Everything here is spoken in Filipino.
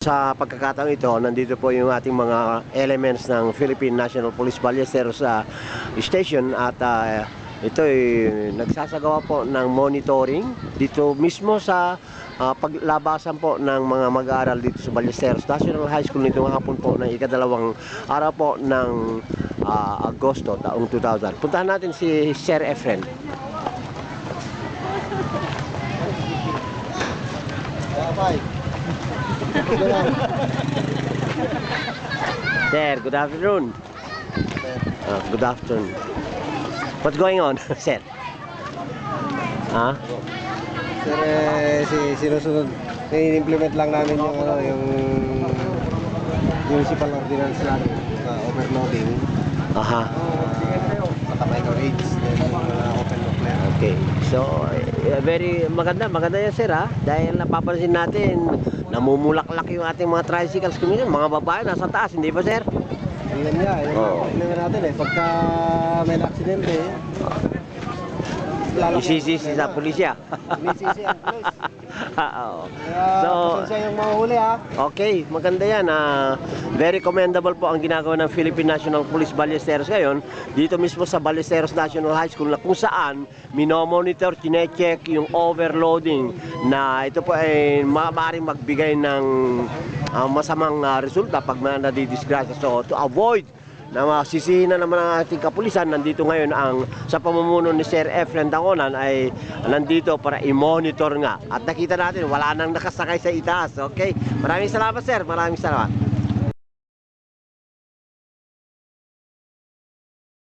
Sa pagkakataong ito, nandito po yung ating mga elements ng Philippine National Police Ballesteros Station at ito ay nagsasagawa po ng monitoring dito mismo sa paglabasan po ng mga mag-aaral dito sa Ballesteros National High School nitong hapon po ng ikadalawang araw po ng Agosto taong 2000. Puntahan natin si Sir Efren. Sir, good afternoon. Good afternoon. What's going on, sir? Sir, sinusunod, i-implement lang namin yung yung municipal ordinance natin sa overloading. Matamay na rates, then open loop plan. Okay. So, very maganda yan, sir, dahil napapansin natin namumulaklak yung ating mga tricycles kumina, mga babae nasa taas, hindi ba, sir? Tingnan niya, tingnan natin pagka may aksidente, isisisi sa pulisya. Inisisi ang pulis. Oo. So, pasensya yung mahuli Okay, maganda yan. Very commendable po ang ginagawa ng Philippine National Police Ballesteros ngayon dito mismo sa Ballesteros National High School na kung saan minomonitor, chinecheck yung overloading na ito po ay maaaring magbigay ng masamang resulta pag nadidisgrasya. So to avoid na masisihin na naman ang ating kapulisan, nandito ngayon ang sa pamumuno ni Sir Efren Dangonan ay nandito para i-monitor nga. At nakita natin, wala nang nakasakay sa itaas. Okay? Maraming salamat, sir. Maraming salamat.